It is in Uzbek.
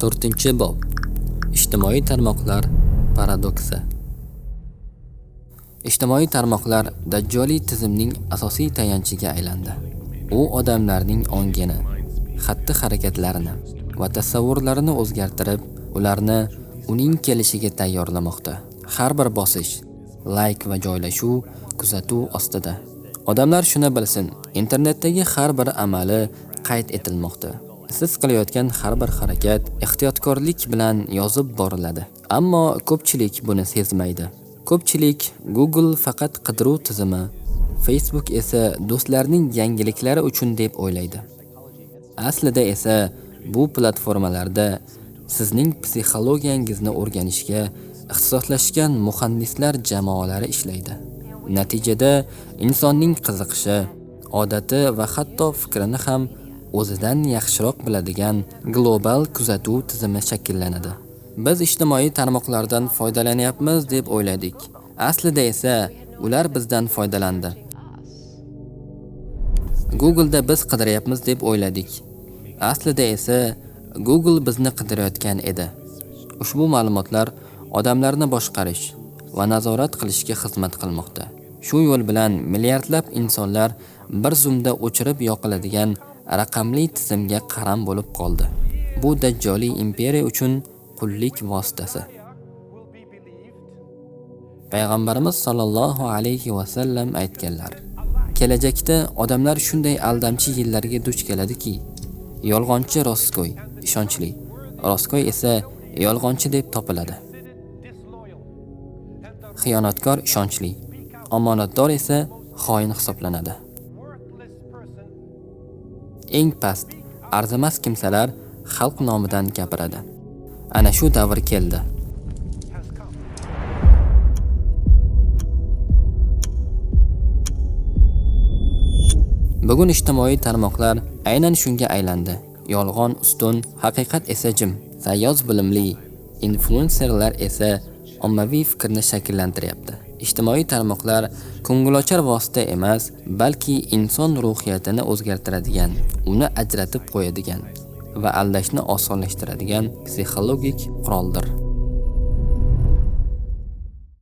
4-bob. Ijtimoiy tarmoqlar paradoksi. Ijtimoiy tarmoqlar dajjoliy tizimning asosiy tayanchiga aylandi. U odamlarning ongini, xatti-harakatlarini va tasavvurlarini o'zgartirib, ularni uning kelishiga tayyorlamoqda. Har bir bosish, like va joylashuv kuzatuv ostida. Odamlar shuni bilsin, internetdagi har bir amali qayd etilmoqda. Siz qilayotgan har bir harakat ehtiyotkorlik bilan yozib boriladi. Ammo ko'pchilik buni sezmaydi. Ko'pchilik Google faqat qidiruv tizimi, Facebook esa do'stlarning yangiliklari uchun deb o'ylaydi. Aslida esa bu platformalarda sizning psixologiyangizni o'rganishga ixtisoslashgan muhandislar jamoalari ishlaydi. Natijada insonning qiziqishi, odati va hatto fikrini ham o'zidan yaxshiroq biladigan global kuzatuv tizimi shakllanadi. Biz ijtimoiy tarmoqlardan foydalanyapmiz deb o'yladik. Aslida esa ular bizdan foydalandi. Google'da biz qidiryapmiz deb o'yladik. Aslida esa Google bizni qidirayotgan edi. Ushbu ma'lumotlar odamlarni boshqarish va nazorat qilishga xizmat qilmoqda. Shu yo'l bilan milliardlab insonlar bir zumda o'chirib yoqiladigan raqamli tizimga qaram bo'lib qoldi. Bu dajjoliy imperiya uchun qullik vositasi. Payg'ambarimiz sollallohu alayhi va sallam aytganlar: kelajakda odamlar shunday aldamchi yillarga duch keladiki, yolg'onchi rostgo'y, ishonchli, rostgo'y esa yolg'onchi deb topiladi. Xiyonatkor ishonchli, omonatdor esa xoin hisoblanadi. Eng past, arzimas kimsalar xalq nomidan gapiradi. Ana shu davr keldi. Bugun ijtimoiy tarmoqlar aynan shunga aylandi. Yolg'on ustun, haqiqat esa jim. Sayyoz bilimli influencerlar esa ommaviy fikrni shakllantiryapti. Ijtimoiy tarmoqlar ko'ngilochar vosita emas, balki inson ruhiyatini o'zgartiradigan, uni ajratib qo'yadigan va aldashni osonlashtiradigan psixologik quroldir.